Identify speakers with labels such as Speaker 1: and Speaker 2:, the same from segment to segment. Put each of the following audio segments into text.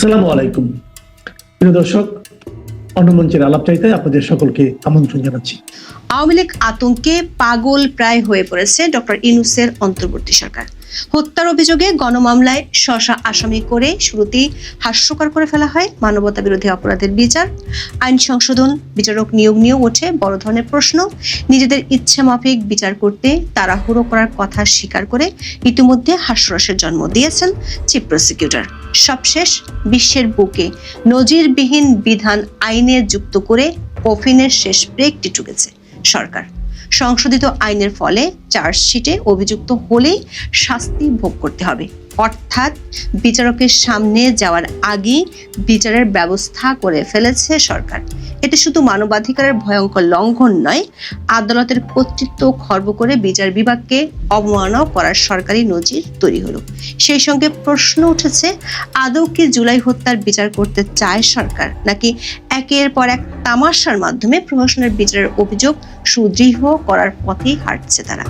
Speaker 1: আসসালামু আলাইকুম প্রিয় দর্শক, অন্যমঞ্চের আলাপচারিতে আপনাদের সকলকে আমন্ত্রণ জানাচ্ছি।
Speaker 2: আওয়ামী লীগ আতঙ্কে পাগল প্রায় হয়ে পড়েছে ডক্টর ইউনূসের অন্তর্বর্তী সরকার। হত্যার অভিযোগে গণমামলায় শশা আসামি করে শুরুতেই হাস্যকর করে ফেলা হয় মানবতা বিরোধী অপরাধের বিচার, আইন সংশোধন, বিচারক নিয়োগ নিয়েও ওঠে বড় ধরনের প্রশ্ন। নিজেদের ইচ্ছে মাফিক বিচার করতে তাড়াহুড়ো করার কথা স্বীকার করে ইতিমধ্যে হাস্যরসের জন্ম দিয়েছেন চিফ প্রসিকিউটর। সবশেষ বিশ্বের বুকে নজিরবিহীন বিধান আইনে যুক্ত করে কফিনের শেষ ব্রেকটি ঠুকেছে সরকার। সংশোধিত আইনের ফলে চার্জশিটে অভিযুক্ত হলেই শাস্তি ভোগ করতে হবে, অর্থাৎ বিচারকের সামনে যাওয়ার আগেই বিচারের ব্যবস্থা করে ফেলেছে সরকার। এতে শুধু মানবাধিকারের ভয়ঙ্কর লঙ্ঘন নয়, আদালতের কর্তৃত্ব খর্ব করে বিচার বিভাগকে অবমাননা করার সরকারি নজির তৈরি হলো। সেই সঙ্গে প্রশ্ন উঠেছে, আদৌ কি জুলাই হত্যার বিচার করতে চায় সরকার, নাকি একের পর এক তামাশার মাধ্যমে প্রহসনের বিচারের অভিযোগ সুদৃঢ় করার পথেই হাঁটছে তারা?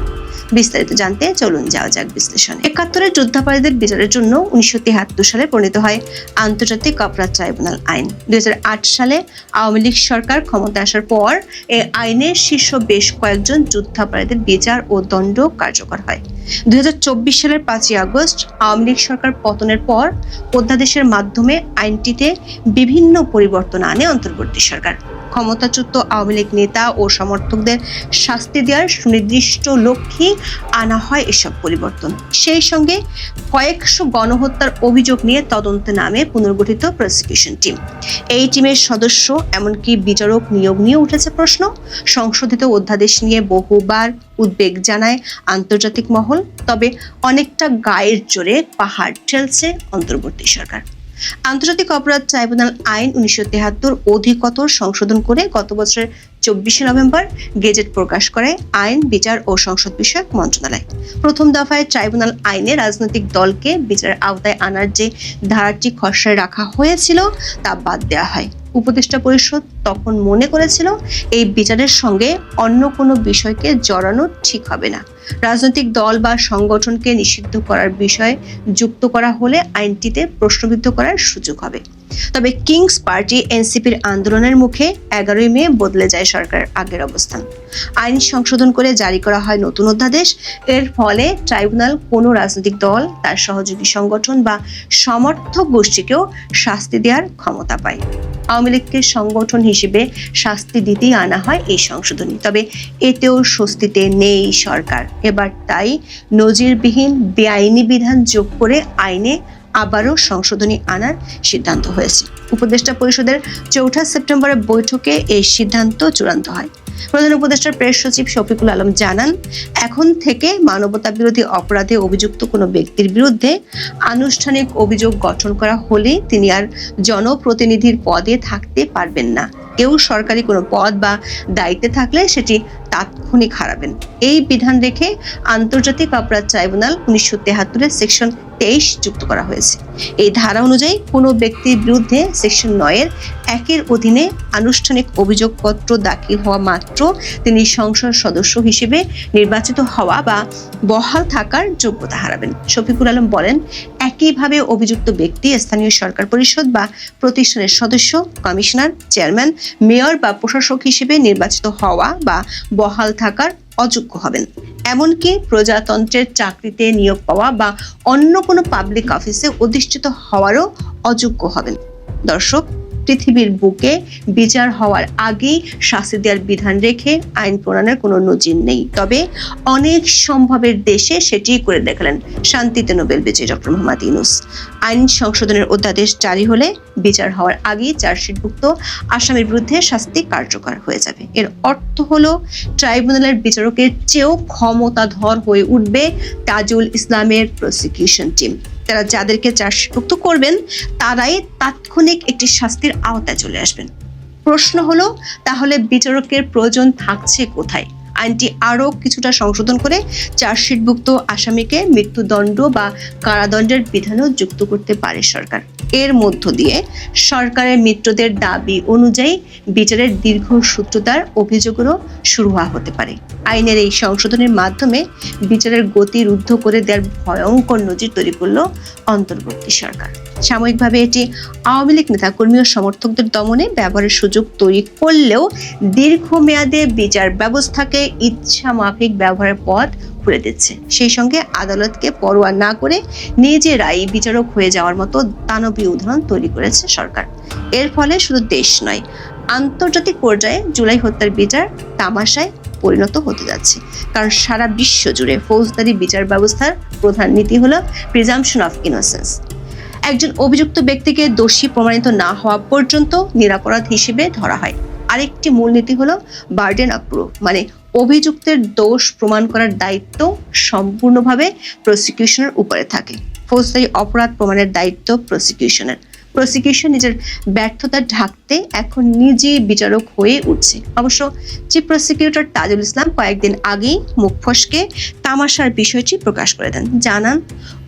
Speaker 2: বিস্তারিত জানতে চলুন যাওয়া যাক বিশ্লেষণ। ৭১-এর যুদ্ধাপরাধীদের বিচারের জন্য ১৯৭৩ সালে প্রণীত হয় আন্তর্জাতিক অপরাধ ট্রাইব্যুনাল আইন। ২০০৮ সালে আওয়ামী লীগ সরকার ক্ষমতায় আসার পর এই আইনের শীর্ষ বেশ কয়েকজন যুদ্ধাপরাধীদের বিচার ও দণ্ড কার্যকর হয়। ২০২৪ সালের ৫ই আগস্ট আওয়ামী লীগ সরকার পতনের পর অধ্যাদেশের মাধ্যমে আইনটিতে বিভিন্ন পরিবর্তন আনে অন্তর্বর্তী সরকার। ক্ষমতাচ্যুত আওয়ামী লীগ নেতা ও সমর্থকদের শাস্তি দেওয়ার সুনির্দিষ্ট লক্ষ্যে আনা হয় এসব পরিবর্তন। সেই সঙ্গে কয়েকশো গণহত্যার অভিযোগ নিয়ে তদন্তে নামে পুনর্গঠিত প্রসিকিউশন টিম। এই টিমের সদস্য এমনকি বিচারক নিয়োগ নিয়ে উঠেছে প্রশ্ন। সংশোধিত অধ্যাদেশ নিয়ে বহুবার উদ্বেগ জানায় আন্তর্জাতিক মহল, তবে অনেকটা গায়ের জোরে পাহাড় ঠেলছে অন্তর্বর্তী সরকার। আন্তর্জাতিক অপরাধ ট্রাইব্যুনাল আইন ১৯৭৩ অধিকতর সংশোধন করে গত বছরের ২৪শে নভেম্বর গেজেট প্রকাশ করে আইন, বিচার ও সংসদ বিষয়ক মন্ত্রণালয়। প্রথম দফায় ট্রাইব্যুনাল আইনে রাজনৈতিক দলকে বিচারের আওতায় আনার যে ধারাটি খসড়ায় রাখা হয়েছিল তা বাদ দেওয়া হয়। উপদেষ্টা পরিষদ তখন মনে করেছিল এই বিচারের সঙ্গে অন্য কোনো বিষয়কে জড়ানো ঠিক হবে না। রাজনৈতিক দল বা সংগঠনকে নিষিদ্ধ করার বিষয় যুক্ত করা হলে আইনটিতে প্রশ্নবিদ্ধ করার সুযোগ হবে। তবে কিংস পার্টি এনসিপির আন্দোলনের মুখে ১১ই মে বদলে যায় সরকারের আগের অবস্থান। আইন সংশোধন করে জারি করা হয় নতুন অধ্যাদেশ। এর ফলে ট্রাইব্যুনাল কোনো রাজনৈতিক দল, তার সহযোগী সংগঠন বা সমর্থক গোষ্ঠীকেও শাস্তি দেওয়ার ক্ষমতা পায়। আওয়ামী লীগকে সংগঠন হিসেবে শাস্তি দিতেই আনা হয় এই সংশোধনী। তবে এতেও স্বস্তিতে নেই সরকার। এবার তাই নজিরবিহীন বেআইনি বিধান যোগ করে আইনে আবারও সংশোধনী আনার সিদ্ধান্ত হয়েছে। উপদেষ্টা পরিষদের ৪ সেপ্টেম্বরের বৈঠকে এই সিদ্ধান্ত চূড়ান্ত হয়। প্রধান উপদেষ্টার প্রেস সচিব শফিকুল আলম জানান, এখন থেকে মানবতা বিরোধী অপরাধে অভিযুক্ত কোনো ব্যক্তির বিরুদ্ধে আনুষ্ঠানিক অভিযোগ গঠন করা হলে তিনি আর জনপ্রতিনিধির পদে থাকতে পারবেন না। কেউ সরকারি কোনো পদ বা দায়িত্বে থাকলে সেটি তাৎক্ষণিক হারাবেন। এই বিধান রেখে আন্তর্জাতিক অপরাধ ট্রাইব্যুনাল ১৯৭৩-এর সেকশন ২৩ যুক্ত করা হয়েছে। এই ধারা অনুযায়ী কোনো ব্যক্তির বিরুদ্ধে সেকশন ৯-এর ১-এর অধীনে আনুষ্ঠানিক অভিযোগপত্র দাখিল হওয়া মাত্র তিনি সংসদ সদস্য হিসেবে নির্বাচিত হওয়া বা বহাল থাকার যোগ্যতা হারাবেন। শফিকুল আলম বলেন, একইভাবে অভিযুক্ত ব্যক্তি স্থানীয় সরকার পরিষদ বা প্রতিষ্ঠানের সদস্য, কমিশনার, চেয়ারম্যান, মেয়র বা প্রশাসক হিসেবে নির্বাচিত হওয়া বা বহাল থাকার অযোগ্য হবেন। এমনকি প্রজাতন্ত্রের চাকরিতে নিয়োগ পাওয়া বা অন্য কোনো পাবলিক অফিসে অধিষ্ঠিত হওয়ারও অযোগ্য হবেন। দর্শক, পৃথিবীর বুকে বিচার হওয়ার আগেই শাস্তি দেওয়ার বিধান রেখে আইন প্রণয়নের কোনো নজির নেই। তবে অনেক সম্ভবের দেশে সেটি করে দেখালেন শান্তিতে নোবেল বিজয়ী ডক্টর মোহাম্মদ ইউনূস। আইন সংশোধনের অধ্যাদেশ জারি হলে বিচার হওয়ার আগেই চার্জশিটভুক্ত আসামির বিরুদ্ধে শাস্তি কার্যকর হয়ে যাবে। এর অর্থ হলো ট্রাইব্যুনালের বিচারকের চেয়েও ক্ষমতাধর হয়ে উঠবে তাজুল ইসলামের প্রসিকিউশন টিম। তারা যাদেরকে চার্জশিটভুক্ত করবেন তারাই তাৎক্ষণিক একটি শাস্তির আওতায় চলে আসবেন। প্রশ্ন হলো, তাহলে বিচারকের প্রয়োজন থাকছে কোথায়? আইনটি আরও কিছুটা সংশোধন করে চার্জশিটভুক্ত আসামিকে মৃত্যুদণ্ড বা কারাদণ্ডের বিধানও যুক্ত করতে পারে সরকার। এর মধ্য দিয়ে সরকারের মিত্রদের দাবি অনুযায়ী বিচারের দীর্ঘসূত্রতার অভিযোগেরও শুরু হতে পারে। আইনের এই সংশোধনের মাধ্যমে বিচারের গতি রুদ্ধ করে দেওয়ার ভয়ঙ্কর নজির তৈরি করল অন্তর্বর্তী সরকার। সাময়িকভাবে এটি আওয়ামী লীগ নেতাকর্মী ও সমর্থকদের দমনে ব্যবহারের সুযোগ তৈরি করলেও দীর্ঘমেয়াদে বিচার ব্যবস্থাকে ইচ্ছা মাফিক ব্যবহারের পথ খুলে দিচ্ছে। সেই সঙ্গে আদালতকে পরোয়া না করে নিজেরাই বিচারক হয়ে যাওয়ার মতো দানবীয় উদাহরণ তৈরি করেছে সরকার। এর ফলে শুধু দেশ নয়, আন্তর্জাতিক পর্যায়ে জুলাই হত্যার বিচার তামাশায় পরিণত হতে যাচ্ছে। কারণ সারা বিশ্ব জুড়ে ফৌজদারি বিচার ব্যবস্থার প্রধান নীতি হলো প্রিজাম্পশন অফ ইনোসেন্স। একজন অভিযুক্ত ব্যক্তিকে দোষী প্রমাণিত না হওয়া পর্যন্ত নিরপরাধ হিসেবে ধরা হয়। আরেকটি মূলনীতি হলো বার্ডেন অফ প্রুফ, মানে অভিযুক্তের দোষ প্রমাণ করার দায়িত্ব সম্পূর্ণভাবে প্রসিকিউশনের উপরে থাকে। ফৌজদারি অপরাধ প্রমাণের দায়িত্ব প্রসিকিউশনের। প্রসিকিউশন নিজের ব্যর্থতা ঢাকতে এখন নিজেই বিচারক হয়ে উঠছে। অবশ্য চিফ প্রসিকিউটর তাজুল ইসলাম কয়েকদিন আগেই মুখ ফসকে তামাশার বিষয়টি প্রকাশ করে দেন। জানান,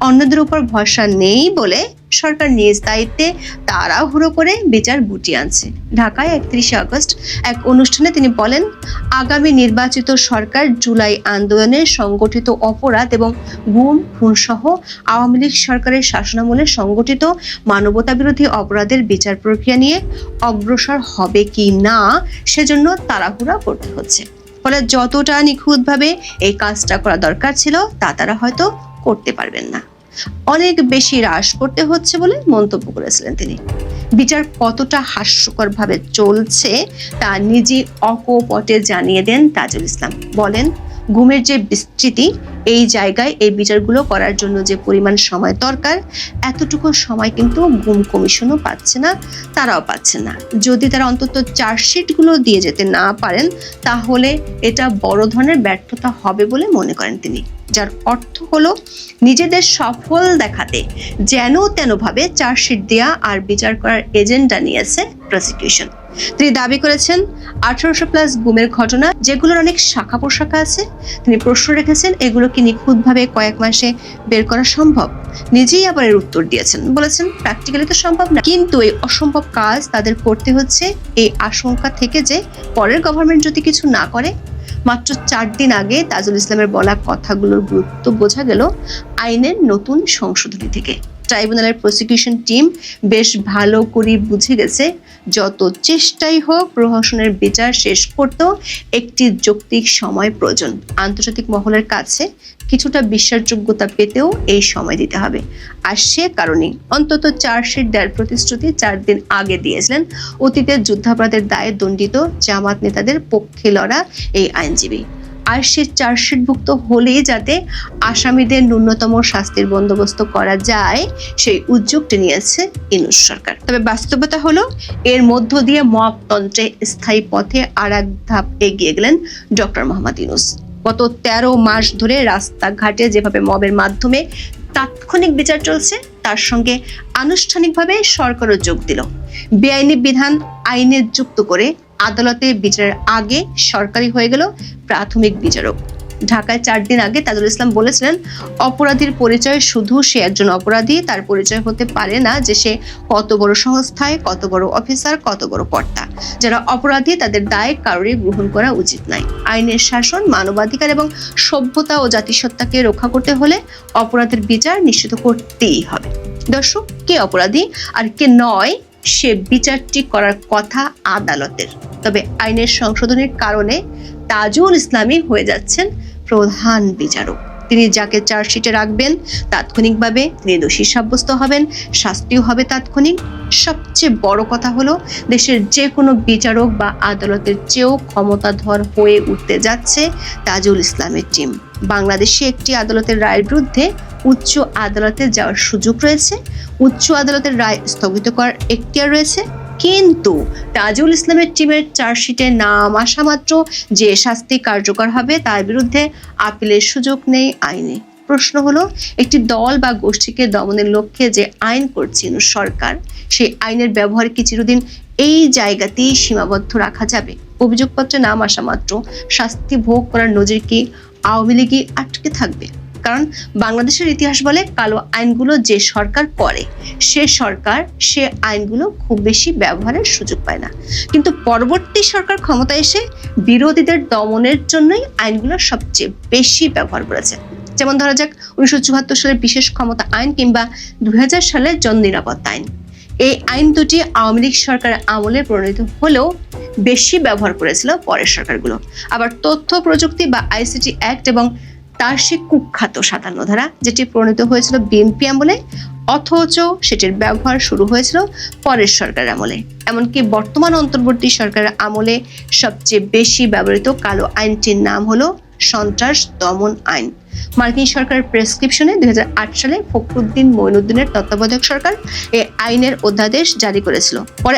Speaker 2: অন্যদের উপর ভরসা নেই বলে সরকার নিজ দায়িত্বে তাড়াহুড়ো করে বিচার গুটিয়ে আনছে। ঢাকায় 31শে আগস্ট এক অনুষ্ঠানে তিনি বলেন, আগামী নির্বাচিত সরকার জুলাই আন্দোলনের সংগঠিত অপরাধ এবং গুম খুন সহ আওয়ামী লীগ সরকারের শাসনামলে সংগঠিত মানবতাবিরোধী অপরাধের বিচার প্রক্রিয়া নিয়ে অগ্রসর হবে কি না সেজন্য তাড়াহুড়া করতে হচ্ছে। ফলে যতটা নিখুঁতভাবে এই কাজটা করা দরকার ছিল তা তারা হয়তো করতে পারবেন না, অনেক বেশি হ্রাস করতে হচ্ছে বলে মন্তব্য করেছিলেন তিনি। বিচার কতটা হাস্যকরভাবে চলছে তা নিজে অকপটে জানিয়ে দেন তাজুল ইসলাম। বলেন, গুমের যে বিস্তৃতি, এই জায়গায় এই বিচারগুলো করার জন্য যে পরিমাণ সময় দরকার, এতটুকু সময় কিন্তু গুম কমিশনও পাচ্ছে না, তারাও পাচ্ছে না। যদি তারা অন্তত চার্জশিটগুলো দিয়ে যেতে না পারেন তাহলে এটা বড় ধরনের ব্যর্থতা হবে বলে মনে করেন তিনি। যার অর্থ হলো নিজেদের সফল দেখাতে যেন তেনভাবে চার্জশিট দেয়া আর বিচার করার এজেন্ডা নিয়েছে প্রসিকিউশন। তিনি দাবি করেছেন 1800+ গুমের ঘটনা, যেগুলোর অনেক শাখা প্রশাখা আছে, তিনি প্রশ্ন রেখেছেন এগুলো কি নিখুঁতভাবে কয়েক মাসে বের করা সম্ভব। নিজেই আবার এর উত্তর দিয়েছেন, বলেছেন প্র্যাকটিক্যালি তো সম্ভব না, কিন্তু এই অসম্ভব কাজ তাদের করতে হচ্ছে এই আশঙ্কা থেকে যে পরের গভর্নমেন্ট যদি কিছু না করে। মাত্র 4 দিন আগে তাজুল ইসলামের বলা কথাগুলোর গুরুত্ব বোঝা গেল আইনের নতুন সংশোধনী থেকে। ট্রাইব্যুনালের প্রসিকিউশন টিম বেশ ভালো করে বুঝে গেছে, যত চেষ্টাই হোক প্রহসনের বিচার শেষ করতেও একটি যৌক্তিক সময় প্রয়োজন। আন্তর্জাতিক মহলের কাছে কিছুটা বিশ্বাসযোগ্যতা পেতেও এই সময় দিতে হবে। আর সে কারণে অন্তত চার্জশিট দেওয়ার প্রতিশ্রুতি 4 দিন আগে দিয়েছিলেন অতীতের যুদ্ধাপরাধের দায়ে দণ্ডিত জামাত নেতাদের পক্ষে লড়া এই আইনজীবী। আর সে চার্জশিটভুক্ত হলেই যাতে আসামিদের ন্যূনতম শাস্তির বন্দোবস্ত করা যায় সেই উদ্যোগটি নিয়েছে ইউনূস সরকার। তবে বাস্তবতা হলো এর মধ্য দিয়ে মবতন্ত্রে স্থায়ী পথে আর এক ধাপ এগিয়ে গেলেন ডক্টর মোহাম্মদ ইউনূস। গত 13 মাস ধরে রাস্তাঘাটে যেভাবে মবের মাধ্যমে তাৎক্ষণিক বিচার চলছে, তার সঙ্গে আনুষ্ঠানিকভাবে সরকারও যোগ দিল। বেআইনি বিধান আইনে যুক্ত করে আদালতে বিচারের আগে সরকারি হয়ে গেল প্রাথমিক বিচারক। ঢাকায় 4 দিন আগে তাজুল ইসলাম বলেছিলেন, অপরাধীর পরিচয় শুধু সে একজন অপরাধী, তার পরিচয় হতে পারে না যে সে কত বড় সংস্থায়, কত বড় অফিসার, কত বড় কর্তা। যারা অপরাধী তাদের দায় কারোরই গ্রহণ করা উচিত নয়। আইনের শাসন, মানবাধিকার এবং সভ্যতা ও জাতিসত্তাকে রক্ষা করতে হলে অপরাধের বিচার নিশ্চিত করতেই হবে। দর্শক, কে অপরাধী আর কে নয় সে বিচারটি করার কথা আদালতের। তবে আইনের সংশোধনের কারণে তাজুল ইসলামই হয়ে যাচ্ছেন প্রধান বিচারক। তিনি যাকে চার্জশিটে রাখবেন তাৎক্ষণিকভাবে তিনি দোষী সাব্যস্ত হবেন, শাস্তিও হবে তাৎক্ষণিক। সবচেয়ে বড় কথা হলো দেশের যে কোনো বিচারক বা আদালতের চেয়েও ক্ষমতাধর হয়ে উঠতে যাচ্ছে তাজুল ইসলামের টিম। বাংলাদেশে একটি আদালতের রায়ের বিরুদ্ধে উচ্চ আদালতে যাওয়ার সুযোগ রয়েছে, উচ্চ আদালতের রায় স্থগিত করার এখতিয়ার রয়েছে, কিন্তু তাজুল ইসলামের টিমের চার্জশিটে নাম আসা মাত্র যে শাস্তি কার্যকর হবে তার বিরুদ্ধে আপিলের সুযোগ নেই আইনে। প্রশ্ন হলো, একটি দল বা গোষ্ঠীকে দমনের লক্ষ্যে যে আইন করছে সরকার, সেই আইনের ব্যবহার কি চিরদিন এই জায়গাতেই সীমাবদ্ধ রাখা যাবে? অভিযোগপত্রে নাম আসা মাত্র শাস্তি ভোগ করার নজির কি আওয়ামী লীগই আটকে থাকবে? কারণ বাংলাদেশের ইতিহাস বলে, কালো আইনগুলো যে সরকার করে সে সরকার সে আইনগুলো খুব বেশি ব্যবহারের সুযোগ পায় না, কিন্তু পরবর্তী সরকার ক্ষমতায় এসে বিরোধীদের দমনের জন্যই আইনগুলো সবচেয়ে বেশি ব্যবহার করেছে। যেমন ধরা যাক 1974 সালের বিশেষ ক্ষমতা আইন কিংবা 2000 সালের জননিরাপত্তা আইন। এই আইন দুটি আওয়ামী লীগ সরকারের আমলে প্রণীত হলেও বেশি ব্যবহার করেছিল পরের সরকারগুলো। আবার তথ্য প্রযুক্তি বা আইসিটি অ্যাক্ট এবং তার সে কুখ্যাত 57 ধারা, যেটি প্রণীত হয়েছিল বিএনপি আমলে, অথচ সেটির ব্যবহার শুরু হয়েছিল পরের সরকারের আমলে। এমনকি বর্তমান অন্তর্বর্তী সরকারের আমলে সবচেয়ে বেশি ব্যবহৃত কালো আইনটির নাম হলো সন্ত্রাস দমন আইন। মার্কিন সরকারের প্রেসক্রিপশনে 2008 সালে ফখরুদ্দিন মঈনুদ্দিনের তত্ত্বাবধায়ক সরকার এই আইনের অধ্যাদেশ জারি করেছিল। পরে